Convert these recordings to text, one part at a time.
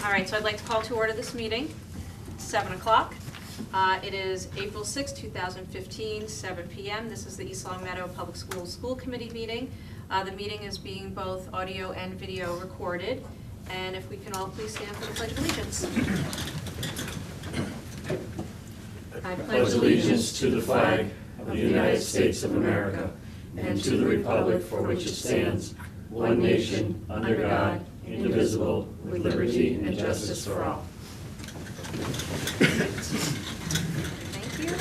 All right, so I'd like to call to order this meeting, 7 o'clock. It is April 6, 2015, 7 p.m. This is the East Long Meadow Public Schools School Committee meeting. The meeting is being both audio and video recorded. And if we can all please stand for the Pledge of Allegiance. I pledge allegiance to the flag of the United States of America and to the republic for which it stands, one nation, under God, indivisible, with liberty and justice for all. Thank you.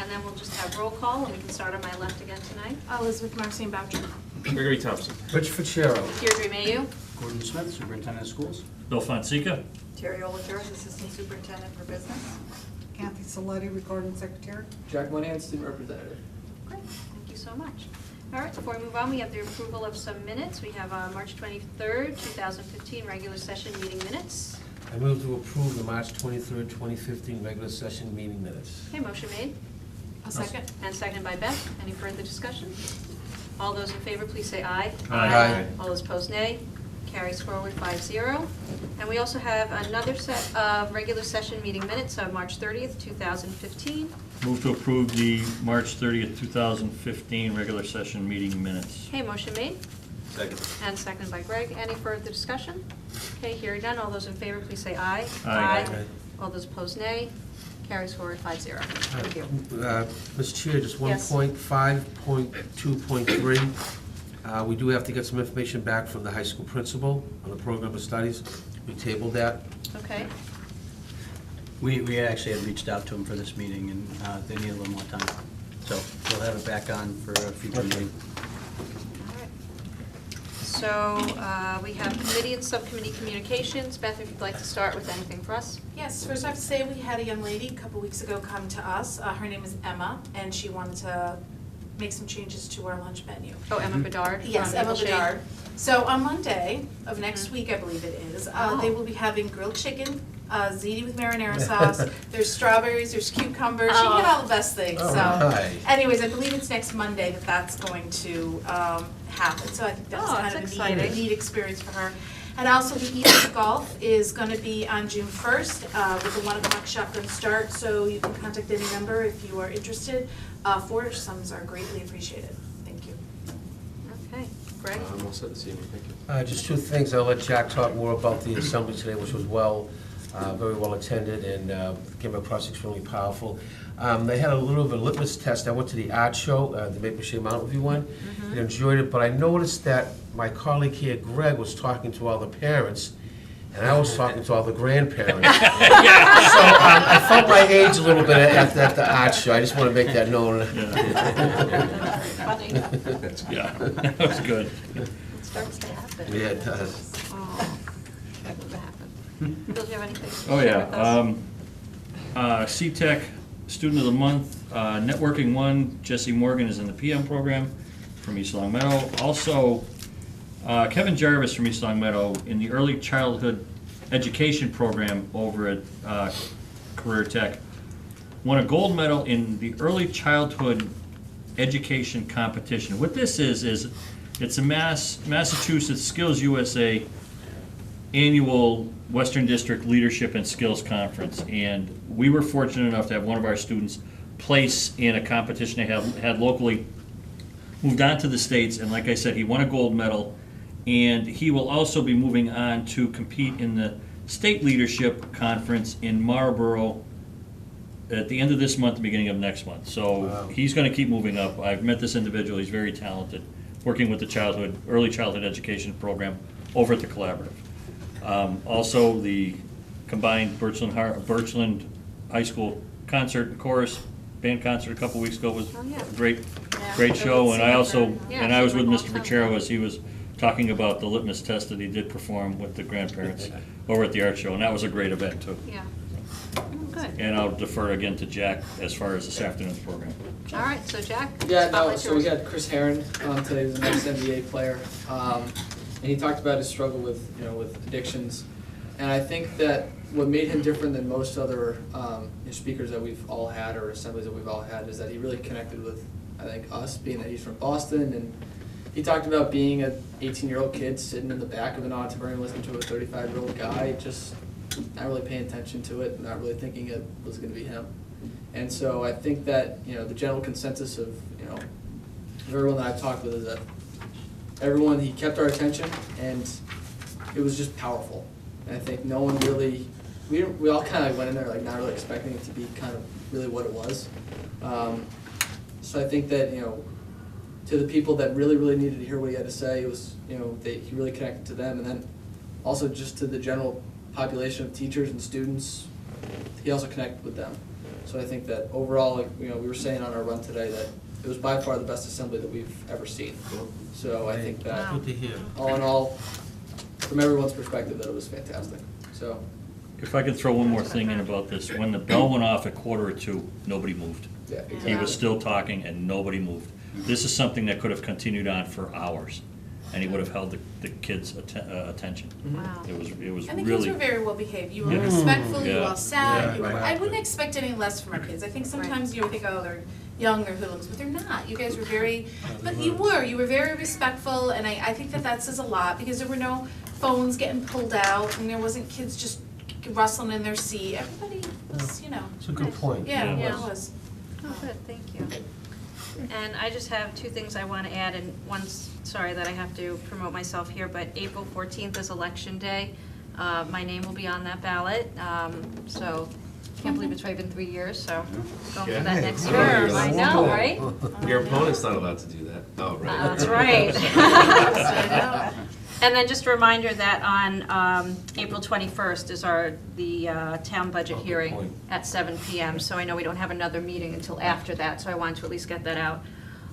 And then we'll just have roll call, and we can start on my left again tonight. Elizabeth Marcin Boucher. Gregory Thompson. Rich Fitzgerald. Deirdre Mayu. Gordon Smith, Superintendent of Schools. Bill Fonseca. Terry Oliver, Assistant Superintendent for Business. Kathy Saletti, Recording Secretary. Jack Monahan, Student Representative. Great, thank you so much. All right, before we move on, we have the approval of some minutes. We have March 23rd, 2015 regular session meeting minutes. I move to approve the March 23rd, 2015 regular session meeting minutes. Okay, motion made. A second. And seconded by Beth. Any further discussion? All those in favor, please say aye. Aye. All those opposed, nay. Carries forward 5-0. And we also have another set of regular session meeting minutes of March 30th, 2015. Move to approve the March 30th, 2015 regular session meeting minutes. Okay, motion made. Second. And seconded by Greg. Any further discussion? Okay, hearing none. All those in favor, please say aye. Aye. Aye. All those opposed, nay. Carries forward 5-0. Thank you. Mr. Chair, just one Yes. point, 5.2.3. We do have to get some information back from the high school principal on the program of studies. We tabled that. Okay. We actually had reached out to them for this meeting, and they need a little more time. So we'll have it back on for a future meeting. All right. So we have committee and subcommittee communications. Beth, if you'd like to start with anything for us. Yes, first I have to say we had a young lady a couple weeks ago come to us. Her name is Emma, and she wanted to make some changes to our lunch menu. Oh, Emma Bedard. Yes, from Emma Maple Shade. Bedard. So on Monday of next week, I believe it is, Oh. they will be having grilled chicken, ziti with marinara sauce. There's strawberries, there's cucumbers. She can get all the best things. Oh, So, right. anyways, I believe it's next Monday that's going to happen. So I think that's Oh, kind that's of a exciting. neat experience for her. And also the EOPS Golf is going to be on June 1st with a 1 o'clock shotgun start. So you can contact any member if you are interested. Forward sums are greatly appreciated. Thank you. Okay. Greg? I'm all set this evening, thank you. Just two things. I'll let Jack talk more about the assembly today, which was very well attended and came across extremely powerful. They had a little bit of a litmus test. I went to the art show, the Maple Shade Mountain View one, and enjoyed it, but I noticed that my colleague here, Greg, was talking to all the parents, and I was talking to all the grandparents. So I felt my age a little bit at the art show. I just want to make that known. Funny. Yeah, that was good. It starts to happen. Yeah, it does. Oh, that would happen. Bill, do you have anything to Oh, share with yeah. us? CTEC Student of the Month, Networking 1, Jesse Morgan is in the PM program from East Long Meadow. Also, Kevin Jarvis from East Long Meadow in the Early Childhood Education program over at Career Tech won a gold medal in the Early Childhood Education competition. What this is it's a Massachusetts Skills USA annual Western District Leadership and Skills Conference, and we were fortunate enough to have one of our students place in a competition they had locally, moved on to the States, and like I said, he won a gold medal, and he will also be moving on to compete in the State Leadership Conference in Marlborough at the end of this month, the beginning of next month. So Wow. He's going to keep moving up. I've met this individual. He's very talented, working with the early childhood education program over at the Collaborative. Also, the combined Birchland High School concert and chorus band concert a couple weeks ago was Oh, yeah. a great Yeah, show. And I also Yeah, and I was with super Mr. awesome. Vacero as he was talking about the litmus test that he did perform with the grandparents over at the art show, and that was a great event too. Yeah. Oh, good. And I'll defer again to Jack as far as this afternoon's program. All right, so Jack? Yeah, no, spotlight's so we yours. got Chris Herron on today, who's an ex-NBA player, and he talked about his struggle with addictions. And I think that what made him different than most other speakers that we've all had, or assemblies that we've all had, is that he really connected with, I think, us, being that he's from Boston, and he talked about being an 18-year-old kid sitting in the back of an auditorium listening to a 35-year-old guy, just not really paying attention to it, not really thinking it was going to be him. And so I think that, you know, the general consensus of, you know, everyone that I've talked with is that everyone, he kept our attention, and it was just powerful. And I think no one really, we all kind of went in there like not really expecting it to be kind of really what it was. So I think that, you know, to the people that really, really needed to hear what he had to say, it was, you know, he really connected to them. And then also just to the general population of teachers and students, he also connected with them. So I think that overall, like, you know, we were saying on our run today that it was by far the best assembly that we've ever seen. So I think that, Good to hear. all in all, from everyone's perspective, that it was fantastic. So, If I could throw one more thing in about this, when the bell went off at 1:45, nobody moved. yeah, He exactly. was still talking and nobody moved. This is something that could have continued on for hours, and he would have held the kids' attention. Wow. It was And the kids really, were very well behaved. You were Yeah. respectful, you Yeah. all sat. Yeah, You were, right. I wouldn't expect any less from our kids. I think sometimes you would think, oh, they're young, they're hoodlums, but they're not. You guys were very, but you were very respectful, and I think that that says a lot, because there were no phones getting pulled out, and there wasn't kids just rustling in their seat. Everybody was, you know. It's a good point. Yeah, Yeah. it was. Oh, good, thank you. And I just have two things I want to add, and one's, sorry that I have to promote myself here, but April 14th is Election Day. My name will be on that ballot, so can't believe it's already been 3 years, so going for that next Yeah. term, I know, right? Your opponent's not allowed to do that. Oh, right. That's right. I know. And then just a reminder that on April 21st is the town budget Oh, good hearing point. at 7 PM. So I know we don't have another meeting until after that, so I wanted to at least get that out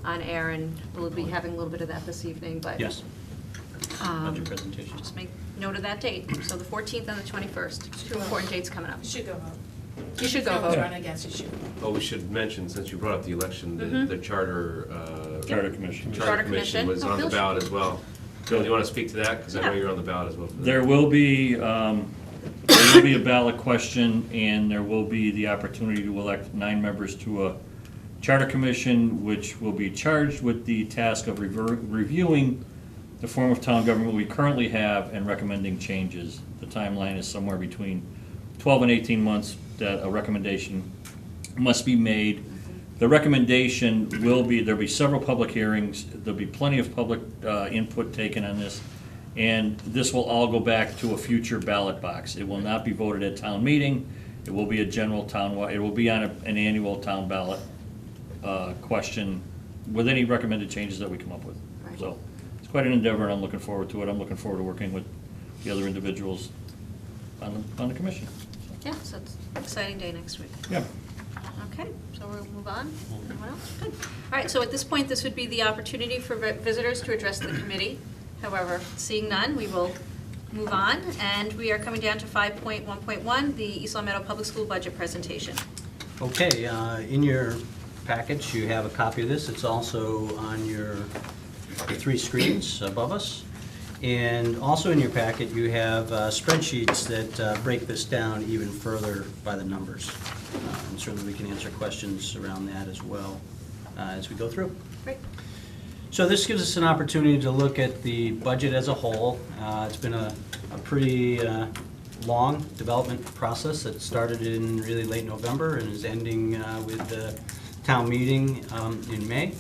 on air, and we'll be having a little bit of that this evening, but. Yes, um, budget presentation. Just make note of that date, so the 14th and the 21st, two important dates coming up. You should go vote. You should go If you're vote. running against, you should go vote. Oh, we should mention, since you brought up the election, Mhm. the charter, Charter Commission. Charter charter commission Commission. was Oh, on the Bill should- ballot as well. Bill, do you want to speak to that? Because I know Yeah. you're on the ballot as well. for that. There will be a ballot question, and there will be the opportunity to elect 9 members to a charter commission, which will be charged with the task of reviewing the form of town government we currently have and recommending changes. The timeline is somewhere between 12 and 18 months that a recommendation must be made. The recommendation will be, there'll be several public hearings, there'll be plenty of public input taken on this, and this will all go back to a future ballot box. It will not be voted at town meeting, it will be a general it will be on an annual town ballot question with any recommended changes that we come up with. Right. So, it's quite an endeavor, and I'm looking forward to it. I'm looking forward to working with the other individuals on the commission. Yeah, so it's an exciting day next week. Yeah. Okay, so we'll move on. Anyone else? Good. All right, so at this point, this would be the opportunity for visitors to address the committee. However, seeing none, we will move on, and we are coming down to 5.1.1, the East Long Meadow Public School budget presentation. Okay, in your package, you have a copy of this. It's also on the 3 screens above us. And also in your packet, you have spreadsheets that break this down even further by the numbers. And certainly we can answer questions around that as well as we go through. Great. So this gives us an opportunity to look at the budget as a whole. It's been a pretty long development process that started in really late November and is ending with the town meeting in May.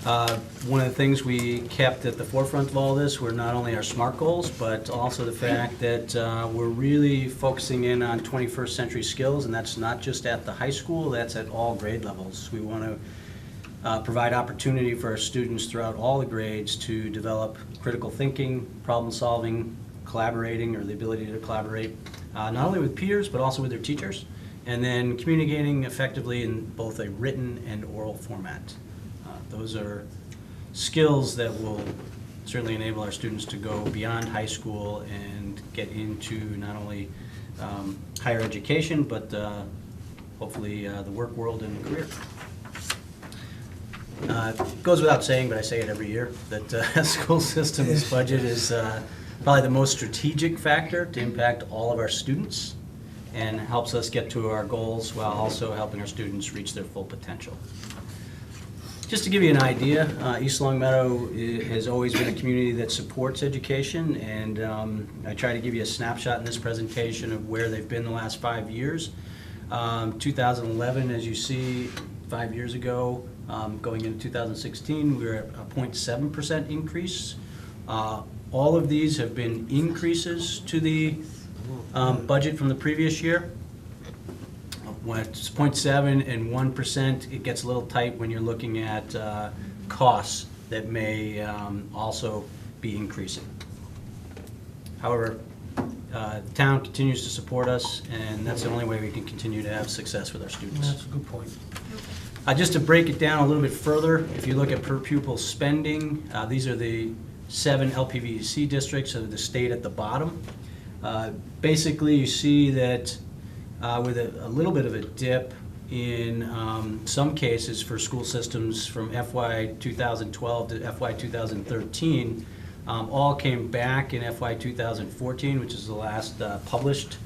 One of the things we kept at the forefront of all this were not only our SMART goals, but also the fact that we're really focusing in on 21st century skills, and that's not just at the high school, that's at all grade levels. We want to provide opportunity for our students throughout all the grades to develop critical thinking, problem solving, collaborating, or the ability to collaborate, not only with peers, but also with their teachers, and then communicating effectively in both a written and oral format. Those are skills that will certainly enable our students to go beyond high school and get into not only higher education, but hopefully the work world and career. It goes without saying, but I say it every year, that the school system's budget is probably the most strategic factor to impact all of our students and helps us get to our goals while also helping our students reach their full potential. Just to give you an idea, East Long Meadow has always been a community that supports education, and I try to give you a snapshot in this presentation of where they've been the last 5 years. 2011, as you see, 5 years ago, going into 2016, we were at a 0.7% increase. All of these have been increases to the budget from the previous year. When it's 0.7 and 1%, it gets a little tight when you're looking at costs that may also be increasing. However, the town continues to support us, and that's the only way we can continue to have success with our students. That's a good point. Just to break it down a little bit further, if you look at per pupil spending, these are the 7 LPVC districts of the state at the bottom. Basically, you see that with a little bit of a dip in some cases for school systems from FY 2012 to FY 2013, all came back in FY 2014, which is the last published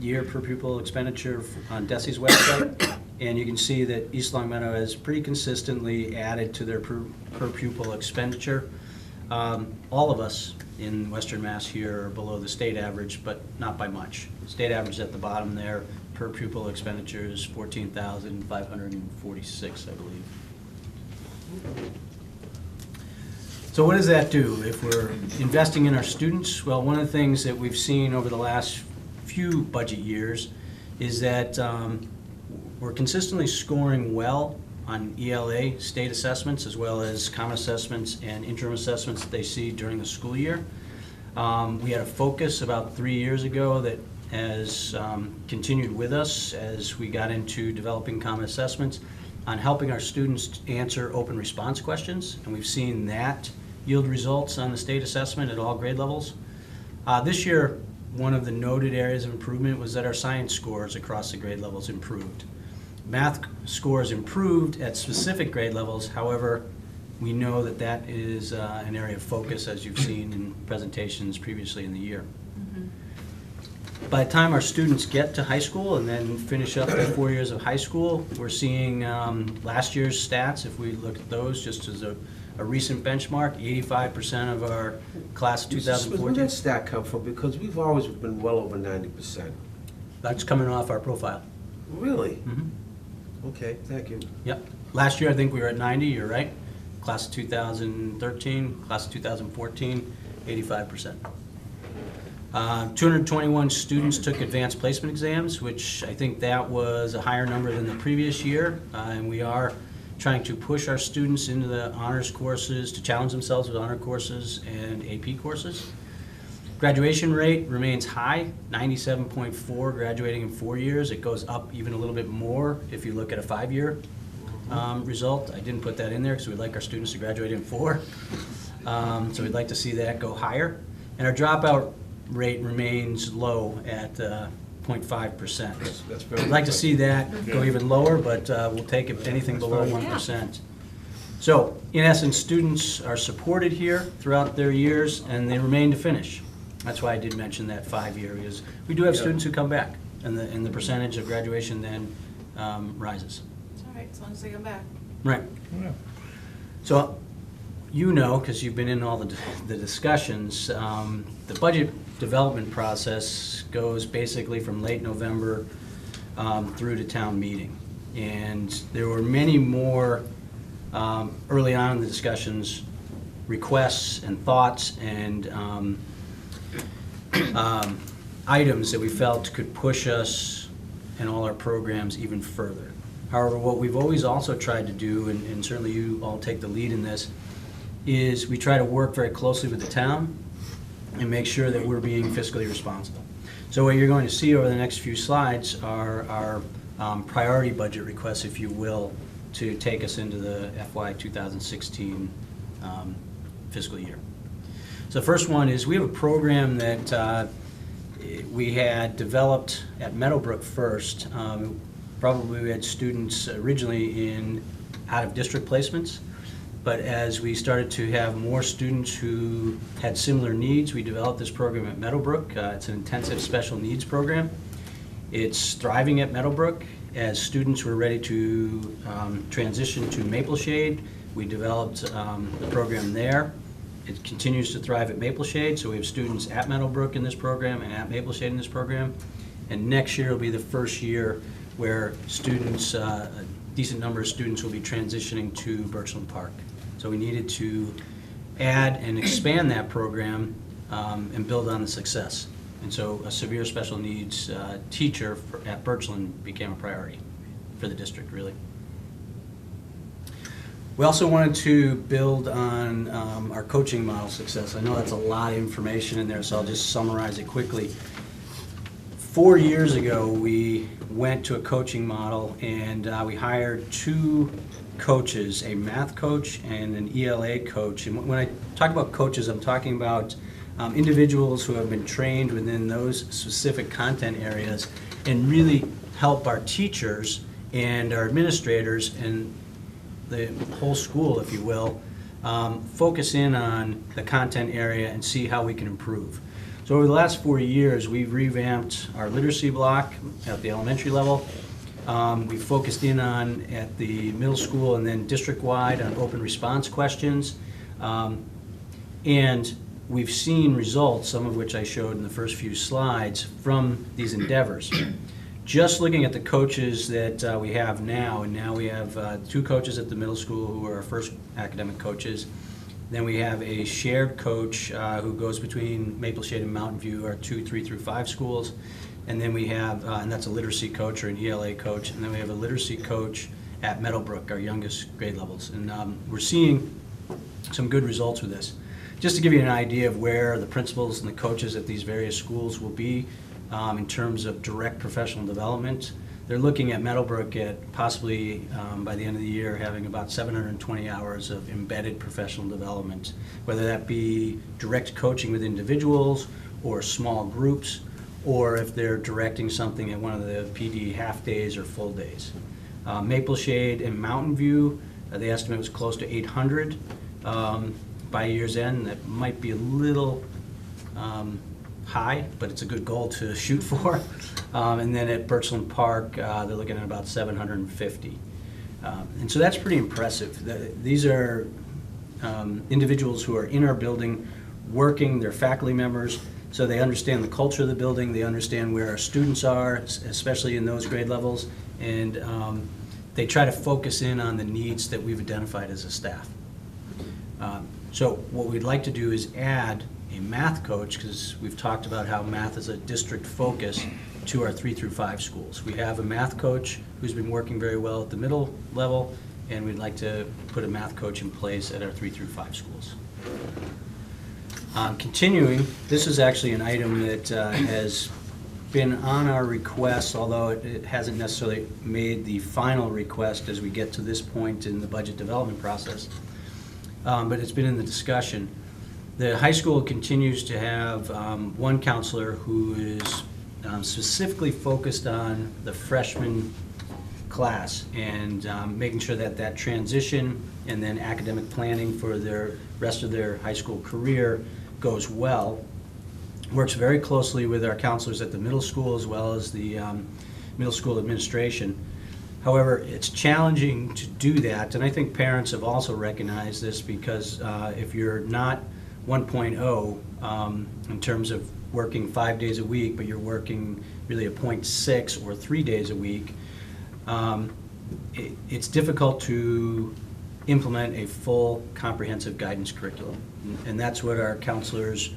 year per pupil expenditure on DESI's website. And you can see that East Long Meadow has pretty consistently added to their per pupil expenditure. All of us in Western Mass here are below the state average, but not by much. State average at the bottom there, per pupil expenditures, $14,546, I believe. So what does that do if we're investing in our students? Well, one of the things that we've seen over the last few budget years is that we're consistently scoring well on ELA state assessments, as well as common assessments and interim assessments that they see during the school year. We had a focus about 3 years ago that has continued with us as we got into developing common assessments on helping our students answer open response questions, and we've seen that yield results on the state assessment at all grade levels. This year, one of the noted areas of improvement was that our science scores across the grade levels improved. Math scores improved at specific grade levels. However, we know that that is an area of focus, as you've seen in presentations previously in the year. By the time our students get to high school and then finish up their 4 years of high school, we're seeing last year's stats, if we look at those just as a recent benchmark, 85% of our class of Where 2014. did that stat come from? Because we've always been well over 90%. That's coming off our profile. Really? Mhm. Okay, thank you. Yep. Last year, I think we were at 90, you're right. Class of 2013, class of 2014, 85%. 221 students took advanced placement exams, which I think that was a higher number than the previous year. And we are trying to push our students into the honors courses, to challenge themselves with honor courses and AP courses. Graduation rate remains high, 97.4 graduating in 4 years. It goes up even a little bit more if you look at a 5-year result. I didn't put that in there because we'd like our students to graduate in 4. So we'd like to see that go higher. And our dropout rate remains low at 0.5%. That's very We'd like to see that go even lower, but we'll take it anything below 1%. So, in essence, students are supported here throughout their years, and they remain to finish. That's why I did mention that 5-year, because we do have students who come back, and the percentage of graduation then rises. It's all right, as long as they come back. Right. So, you know, because you've been in all the discussions, the budget development process goes basically from late November through to town meeting. And there were many more early on in the discussions, requests and thoughts and items that we felt could push us and all our programs even further. However, what we've always also tried to do, and certainly you all take the lead in this, is we try to work very closely with the town and make sure that we're being fiscally responsible. So what you're going to see over the next few slides are our priority budget requests, if you will, to take us into the FY 2016 fiscal year. So the first one is we have a program that we had developed at Meadowbrook first. Probably we had students originally in out-of-district placements, but as we started to have more students who had similar needs, we developed this program at Meadowbrook. It's an intensive special needs program. It's thriving at Meadowbrook. as students were ready to transition to Maple Shade, we developed the program there. It continues to thrive at Maple Shade, so we have students at Meadowbrook in this program and at Maple Shade in this program. And next year will be the first year where students, a decent number of students will be transitioning to Birchland Park. So we needed to add and expand that program and build on the success. And so a severe special needs teacher at Birchland became a priority for the district, really. We also wanted to build on our coaching model success. I know that's a lot of information in there, so I'll just summarize it quickly. 4 years ago, we went to a coaching model, and we hired 2 coaches, a math coach and an ELA coach. And when I talk about coaches, I'm talking about individuals who have been trained within those specific content areas and really help our teachers and our administrators and the whole school, if you will, focus in on the content area and see how we can improve. So over the last 4 years, we've revamped our literacy block at the elementary level. We've focused in on at the middle school and then district-wide on open response questions. And we've seen results, some of which I showed in the first few slides, from these endeavors. Just looking at the coaches that we have now, and now we have 2 coaches at the middle school who are our first academic coaches. Then we have a shared coach who goes between Maple Shade and Mountain View, our 2, 3 through 5 schools. And then we have, and that's a literacy coach or an ELA coach. And then we have a literacy coach at Meadowbrook, our youngest grade levels. And we're seeing some good results with this. Just to give you an idea of where the principals and the coaches at these various schools will be in terms of direct professional development, they're looking at Meadowbrook at possibly by the end of the year having about 720 hours of embedded professional development, whether that be direct coaching with individuals or small groups, or if they're directing something at one of the PD half days or full days. Maple Shade and Mountain View, the estimate was close to 800 by year's end. That might be a little high, but it's a good goal to shoot for. And then at Birchland Park, they're looking at about 750. And so that's pretty impressive. These are individuals who are in our building working, they're faculty members, so they understand the culture of the building, they understand where our students are, especially in those grade levels, and they try to focus in on the needs that we've identified as a staff. So what we'd like to do is add a math coach, because we've talked about how math is a district focus, to our 3 through 5 schools. We have a math coach who's been working very well at the middle level, and we'd like to put a math coach in place at our 3 through 5 schools. Continuing, this is actually an item that has been on our request, although it hasn't necessarily made the final request as we get to this point in the budget development process, but it's been in the discussion. The high school continues to have one counselor who is specifically focused on the freshman class and making sure that that transition and then academic planning for their rest of their high school career goes well. Works very closely with our counselors at the middle school as well as the middle school administration. However, it's challenging to do that, and I think parents have also recognized this, because if you're not 1.0 in terms of working 5 days a week, but you're working really a 0.6 or 3 days a week, it's difficult to implement a full comprehensive guidance curriculum. And that's what our counselors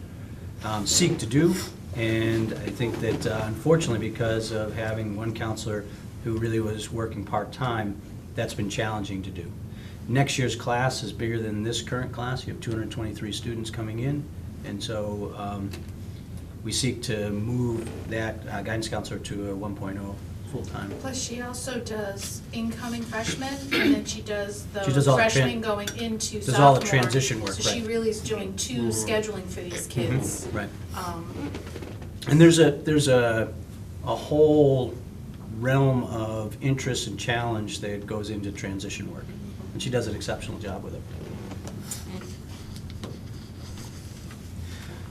seek to do. And I think that unfortunately, because of having one counselor who really was working part-time, that's been challenging to do. Next year's class is bigger than this current class. You have 223 students coming in. And so we seek to move that guidance counselor to a 1.0 full-time. Plus, she also does incoming freshmen, and then she does the all the freshmen going into sophomore. does all the transition work, So she right. really is doing 2 scheduling for these kids. Right. And there's a whole realm of interest and challenge that goes into transition work, and she does an exceptional job with it.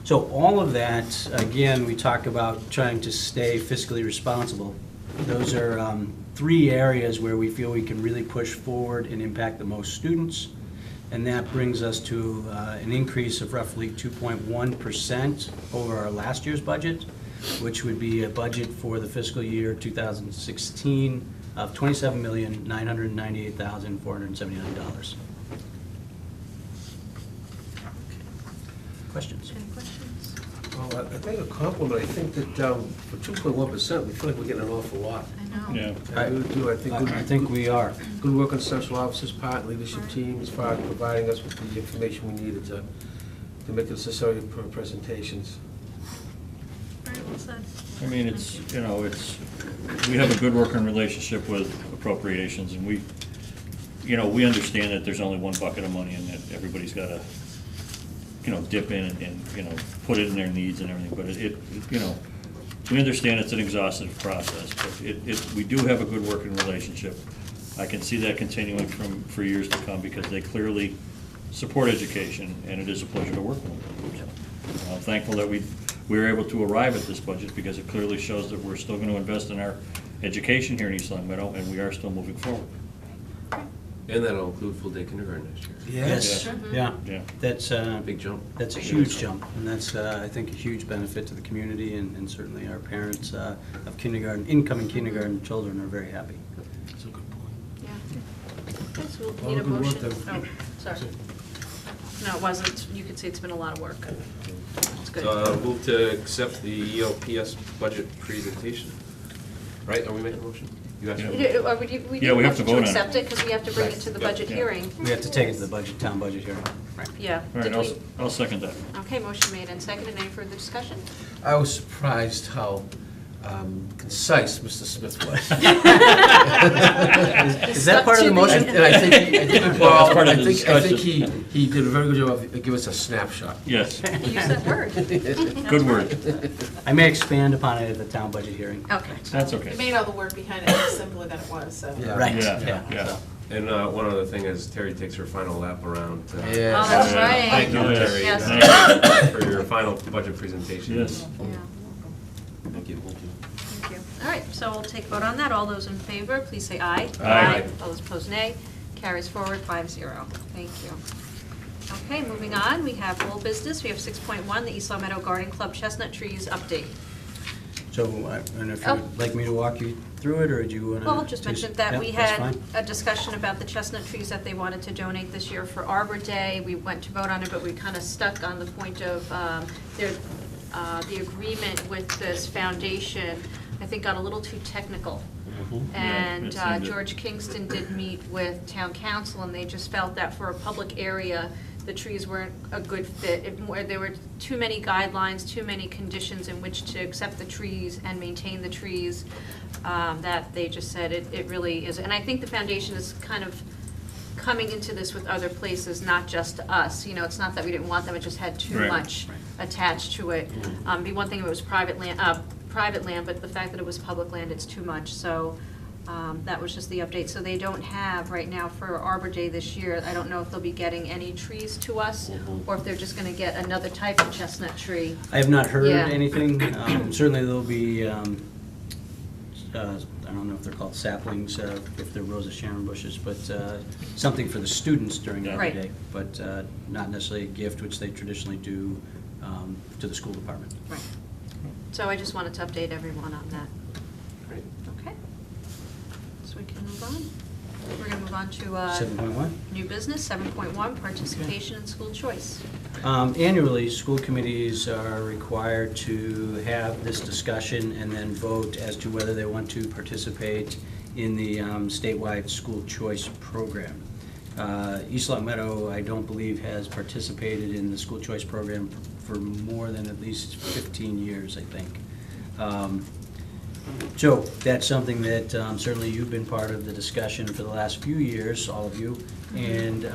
So all of that, again, we talk about trying to stay fiscally responsible. Those are 3 areas where we feel we can really push forward and impact the most students. And that brings us to an increase of roughly 2.1% over our last year's budget, which would be a budget for the fiscal year 2016 of $27,998,479. Questions? Any questions? Well, I think a compliment, I think that for 2.1%, we feel like we're getting an awful lot. I know. Yeah. I really do, I think. I think we are. Good work on central office's part, leadership team, as far as providing us with the information we needed to make the necessary presentations. Very well said. I mean, we have a good working relationship with appropriations, and we understand that there's only one bucket of money and that everybody's got to, dip in and put it in their needs and everything, but we understand it's an exhaustive process, but we do have a good working relationship. I can see that continuing for years to come because they clearly support education, and it is a pleasure to work with them. I'm thankful that we were able to arrive at this budget because it clearly shows that we're still going to invest in our education here in East Long Meadow, and we are still moving forward. And that'll include full-day kindergarten next year. Yes. Yeah. Yeah. That's, Big jump. that's a huge jump, and that's, I think, a huge benefit to the community, and certainly our parents of incoming kindergarten children are very happy. That's a good point. Yeah. Okay, so All we'll need a good work motion. then. Oh, sorry. No, it wasn't. You could say it's been a lot of work. It's good. So move to accept the EOPS budget presentation. Right, are we making a motion? You asked Yeah. for- We Yeah, we have to vote on it. accept it because we have to bring it to the Right. budget Yeah. hearing. We have to take it to the town budget hearing. Right. Yeah. All right, Did we- I'll second that. Okay, motion made and seconded. Any further discussion? I was surprised how concise Mr. Smith was. Is that part of the motion? And I think, Well, that's part of the I think discussion. he did a very good job of giving us a snapshot. Yes, Use that word. good word. I may expand upon it at the town budget hearing. Okay. That's You okay. made all the work behind it look simpler than it was, so. Yeah. Right, Yeah, yeah. so. And one other thing is Terry takes her final lap around. Yeah. Oh, that's Yeah. right. Thank you, Oh, yes. Terry, Yes. for your final budget presentation. Yes. Yeah. Thank you. Thank you. All right, so we'll take a vote on that. All those in favor, please say aye. Aye. All those opposed, nay. Carries forward 5-0. Thank you. Okay, moving on, we have old business. We have 6.1, the East Long Meadow Garden Club Chestnut Trees Update. So, I don't know if you'd like me to walk you through it, or do you want to? Well, I'll just mention that we that's had fine. a discussion about the chestnut trees that they wanted to donate this year for Arbor Day. We went to vote on it, but we kind of stuck on the point of the agreement with this foundation, I think got a little too technical. And Yeah, it seemed George Kingston did meet with town council, and they just felt that for a public area, the trees weren't a good fit. There were too many guidelines, too many conditions in which to accept the trees and maintain the trees, that they just said it really is. And I think the foundation is kind of coming into this with other places, not just us. You know, it's not that we didn't want them, it just had too Right. much attached to it. Be one thing if it was private land, but the fact that it was public land, it's too much. So that was just the update. So they don't have right now for Arbor Day this year, I don't know if they'll be getting any trees to us, or if they're just gonna get another type of chestnut tree. I have not heard Yeah. anything. Certainly there'll be, I don't know if they're called saplings, if they're Rosa Sharon bushes, but something for the students during Arbor Right. Day, but not necessarily a gift, which they traditionally do to the school department. Right. So I just wanted to update everyone on that. Great. Okay. So we can move on. We're gonna move on to 7.1? new business, 7.1, participation in school choice. Annually, school committees are required to have this discussion and then vote as to whether they want to participate in the statewide school choice program. East Long Meadow, I don't believe, has participated in the school choice program for more than at least 15 years, I think. So that's something that certainly you've been part of the discussion for the last few years, all of you, and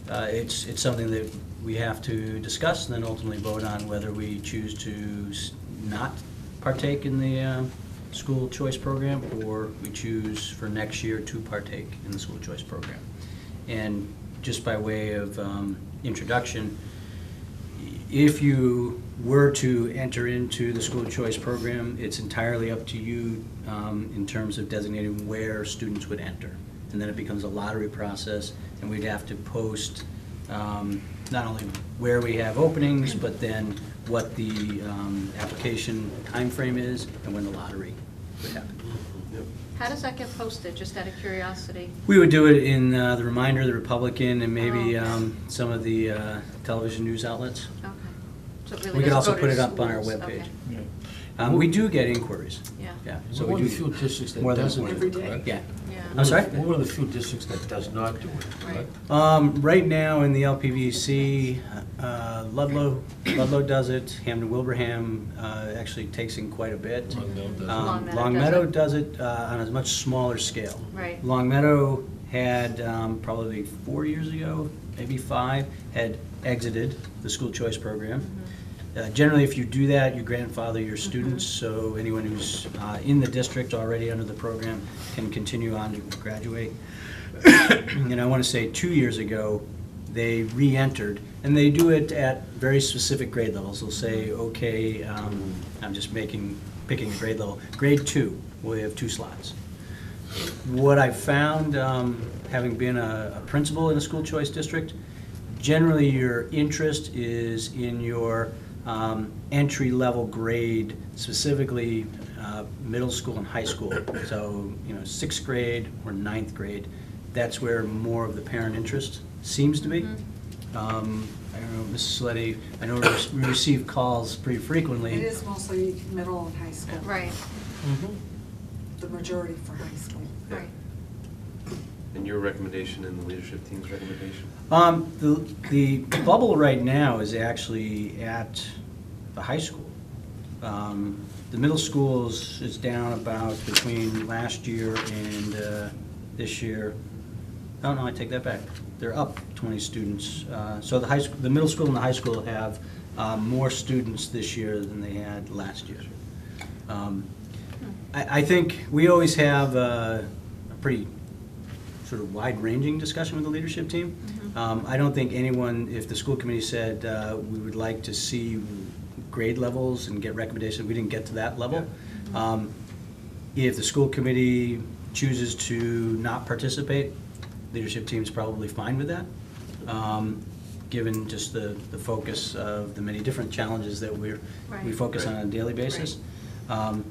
it's something that we have to discuss and then ultimately vote on whether we choose to not partake in the school choice program, or we choose for next year to partake in the school choice program. And just by way of introduction, If you were to enter into the school choice program, it's entirely up to you in terms of designating where students would enter. And then it becomes a lottery process, and we'd have to post not only where we have openings, but then what the application timeframe is and when the lottery would happen. How does that get posted, just out of curiosity? We would do it in the Reminder, the Republican, and maybe Oh, okay. some of the television news outlets. Okay. So it really We could doesn't also go to put it up on our schools. webpage. Okay. Yeah. We do get inquiries. Yeah. Yeah, So so we're one we of the few do. districts that More than doesn't one. do Every it, day. right? Yeah. Yeah. I'm sorry? We're one of the few districts that does not do it, Right. right? Right now in the LPVC, Ludlow does it, Hampton Wilbraham actually takes in quite a bit. Long Meadow does it. Long Meadow Long does Meadow it. does it on a much smaller scale. Right. Long Meadow had probably 4 years ago, maybe 5, had exited the school choice program. Generally, if you do that, you grandfather your students, so anyone who's in the district already under the program can continue on to graduate. And I want to say 2 years ago, they re-entered, and they do it at very specific grade levels. They'll say, okay, I'm just picking a grade level. Grade 2, we have 2 slots. What I've found, having been a principal in a school choice district, generally your interest is in your entry-level grade, specifically middle school and high school. So, 6th grade or 9th grade, that's where more of the parent interest seems to be. I don't know, Mrs. Sleddy, I know we receive calls pretty frequently. It is mostly middle and high school. Right, The majority for high school. right. And your recommendation and the leadership team's recommendation? The bubble right now is actually at the high school. The middle schools is down about between last year and this year. Oh, no, I take that back. They're up 20 students. So the middle school and the high school have more students this year than they had last year. I think we always have a pretty sort of wide-ranging discussion with the leadership team. I don't think anyone, if the school committee said we would like to see grade levels and get recommendations, we didn't get to that level. If the school committee chooses to not participate, leadership team's probably fine with that, given just the focus of the many different challenges that we Right. focus on a daily basis. And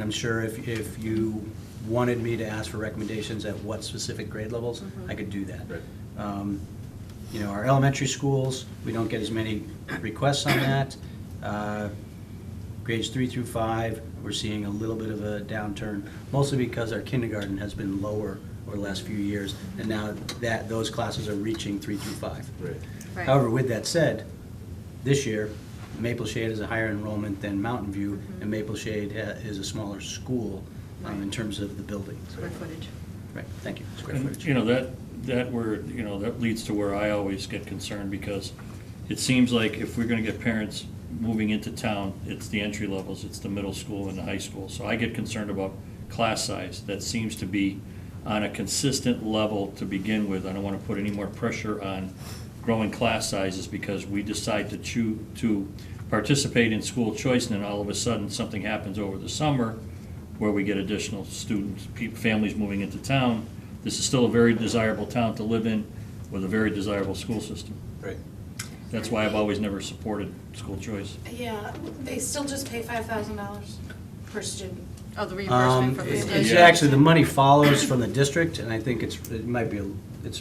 I'm sure if you wanted me to ask for recommendations at what specific grade levels, I could do that. Right. Our elementary schools, we don't get as many requests on that. Grades 3 through 5, we're seeing a little bit of a downturn, mostly because our kindergarten has been lower over the last few years, and now that those classes are reaching 3 through 5. Right. Right. However, with that said, this year, Maple Shade has a higher enrollment than Mountain View, and Maple Shade is a smaller school in terms of the building. Square footage. Right, thank you. Square And, footage. that leads to where I always get concerned, because it seems like if we're gonna get parents moving into town, it's the entry levels, it's the middle school and the high school. So I get concerned about class size. That seems to be on a consistent level to begin with. I don't wanna put any more pressure on growing class sizes because we decide to participate in school choice, and then all of a sudden, something happens over the summer where we get additional students, families moving into town. This is still a very desirable town to live in with a very desirable school system. Right. That's why I've always never supported school choice. Yeah, they still just pay $5,000 per student. Oh, the reimbursement from the It's state? Yeah. actually, the money follows from the district, and I think it's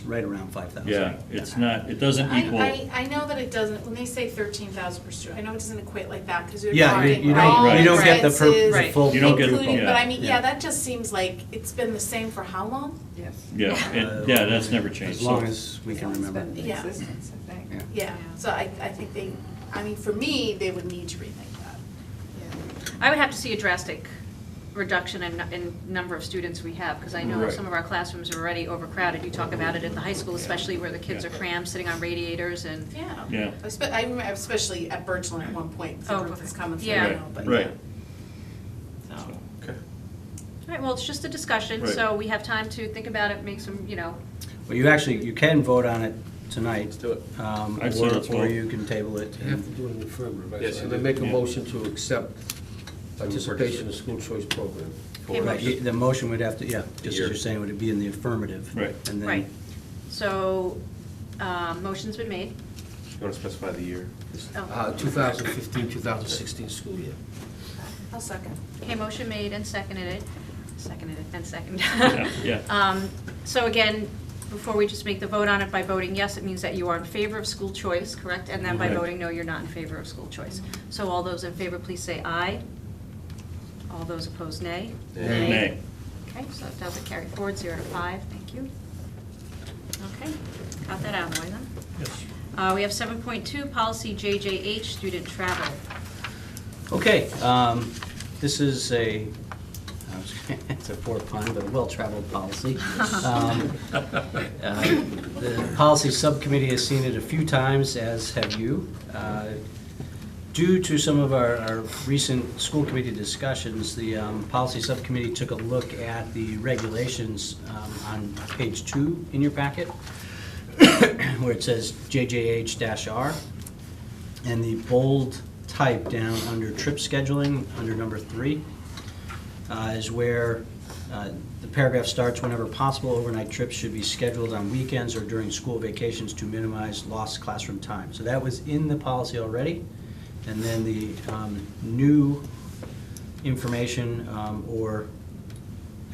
right around 5,000. Yeah, it's not, it doesn't equal. I know that it doesn't, when they say 13,000 per student, I know it doesn't equate like that, because you're Yeah, talking you all don't- you don't get the expenses, Right. full. You don't get the including, full- but I mean, yeah. yeah, that just seems like it's been the same for how long? Yes. Yeah, that's never changed. As long So- as we can It's remember. been in Yeah. existence, I think. Yeah. Yeah, so I think for me, they would need to rethink that. I would have to see a drastic reduction in number of students we have, because I know Right. some of our classrooms are already overcrowded. You talk about it at the high school, especially where the kids are crammed, sitting on radiators and, Yeah. Yeah. I remember especially at Birchland at one point, the Oh, group was coming through, yeah. you know, but Right. yeah. So. Okay. all right, well, it's just a discussion, Right. so we have time to think about it, make some, Well, you can vote on it tonight. Let's do it. I'd say let's Or vote. you can table it. You have to do it in the affirmative, right? Yes, So you I'm gonna do. make a Yeah. motion to accept participation in the school choice program. Okay, Right, the motion would have to, yeah, just as Year. you're saying, would it be in the affirmative? Right. And then, Right. So, motion's been made. You want to specify the year? Oh. 2015, 2016 school year. I'll second. Okay, motion made and seconded. Yeah, yeah. So again, before we just make the vote on it, by voting yes, it means that you are in favor of school choice, correct? And then by Right. voting no, you're not in favor of school choice. So all those in favor, please say aye. All those opposed, nay. Nay. Okay, so it doesn't carry forward, 0 to 5, thank you. Okay, got that out of the way then. Yes. We have 7.2, policy JJH, student travel. okay, this is it's a poor pun, but a well-traveled policy. The policy subcommittee has seen it a few times, as have you. Due to some of our recent school committee discussions, the policy subcommittee took a look at the regulations on page 2 in your packet, where it says JJH-R, and the bold type down under trip scheduling, under number 3, is where the paragraph starts, whenever possible, overnight trips should be scheduled on weekends or during school vacations to minimize lost classroom time. So that was in the policy already. And then the new information or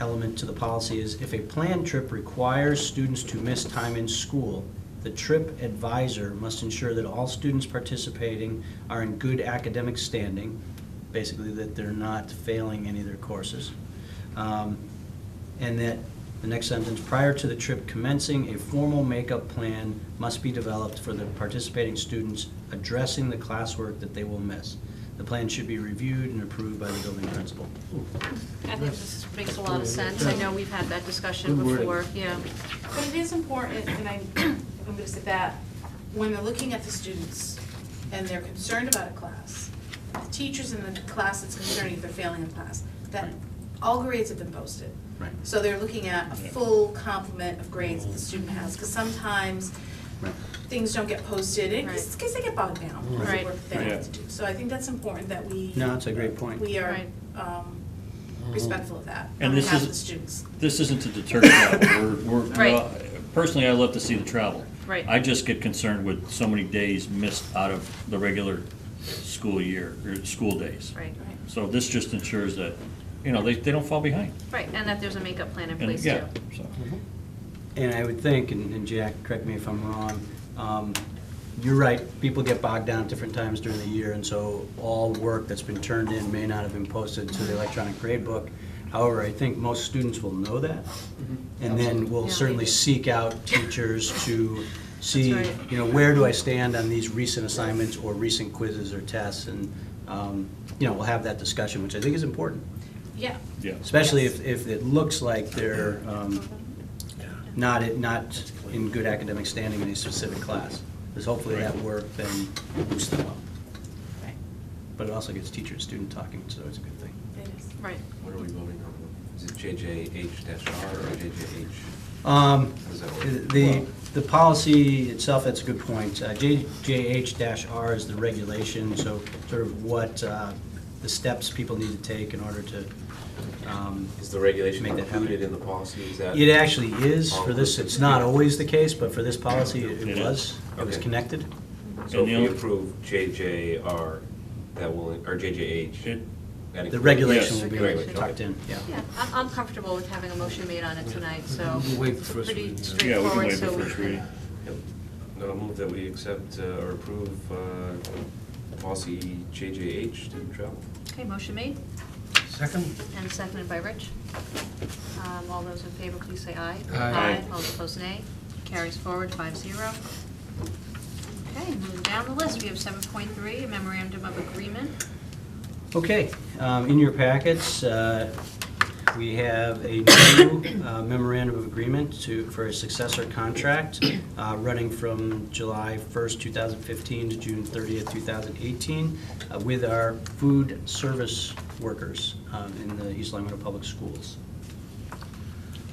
element to the policy is if a planned trip requires students to miss time in school, the trip advisor must ensure that all students participating are in good academic standing, basically that they're not failing any of their courses. And that, the next sentence, prior to the trip commencing, a formal makeup plan must be developed for the participating students addressing the classwork that they will miss. The plan should be reviewed and approved by the building principal. I think this makes a lot of sense. I know we've had that discussion Good wording. before, yeah. But it is important, and I'm going to say that, when they're looking at the students and they're concerned about a class, the teachers in the class that's concerned if they're failing a class, that all grades have been posted. Right. So they're looking at a full complement of grades that the student has, because sometimes Right. things don't get posted, and Right. because they get bogged down with the Right. work they have to do. So I think that's important that we, No, it's a great point. we are Right. respectful of that And on this behalf is- of the students. This isn't to deter travel. Right. Well, personally, I love to see the travel. Right. I just get concerned with so many days missed out of the regular school year, or school days. Right, So this just ensures that, they don't fall behind. right, and that there's a makeup plan in And, place too. yeah, so. And I would think, and Jack, correct me if I'm wrong, you're right, people get bogged down at different times during the year, and so all work that's been turned in may not have been posted to the electronic grade book. However, I think most students will know that, and then will Yeah, certainly they do. seek out teachers to see, That's right. where do I stand on these recent assignments or recent quizzes or tests, and, we'll have that discussion, which I think is important. Yeah. Yeah. Especially if it looks like they're not in good academic standing in a specific class. Because hopefully that work then boosts them up. Right. But it also gets teacher and student talking, so it's a good thing. It is. Right. What are we voting on? Is it JJH-R or JJH? How does that work? The policy itself, that's a good point. JJH-R is the regulation, so sort of what the steps people need to take in order to Is the regulation make that happen. included in the policy? Is that? It actually is for this, it's not always the case, but for this policy, it It was. is. It was Okay. connected. So if And the we only- approve JJR, that will, or JJH? It- that The includes- regulation Yes. will be Regulation, okay. tucked in, yeah. Yeah, I'm comfortable with having a motion made on it tonight, so We'll wait for first pretty reading, yeah. Yeah, we can straightforward, waive the so we first can. reading. Yep. No, I move that we accept or approve policy JJH, student travel. Okay, motion made Second? and seconded by Rich. All those in favor, please say aye. Aye. All opposed, nay. Carries forward 5-0. Okay, moving down the list, we have 7.3, a memorandum of agreement. Okay, in your packets, we have a new memorandum of agreement for a successor contract running from July 1st, 2015 to June 30th, 2018 with our food service workers in the East Long Meadow Public Schools.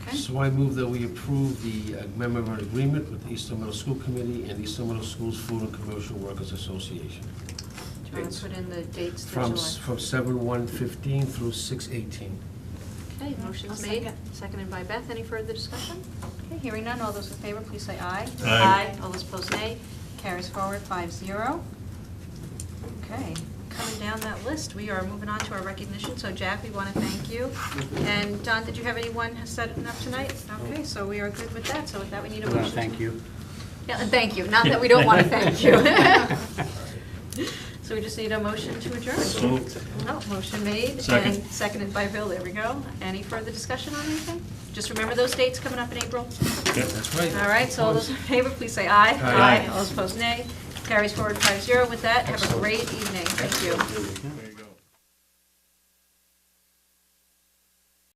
Okay, So I move that we approve the memorandum of agreement with the Eastern Middle School Committee and Eastern Middle School's Food and Commercial Workers Association. Do you want to put in the dates through From, July? from 7/1/15 through 6/18. Okay, motion's I'll made, second. seconded by Beth. Any further discussion? Okay, hearing none. All those in favor, please say aye. Aye. All those opposed, nay. Carries forward 5-0. Okay, coming down that list, we are moving on to our recognition. So Jack, we want to thank you. And Don, did you have anyone set up tonight? Okay, so we are good with that. So with that, we need a I want motion. to thank you. Yeah, and thank you. Not that we don't want to thank you. So we just need a motion to adjourn. So moved. Oh, motion made Second. and seconded by Bill. There we go. Any further discussion on anything? Just remember those dates coming up in April. That's right. All right, so all those in favor, please say aye. Aye. All those opposed, nay. Carries forward 5-0. With that, have a great evening. Thank you. There you go.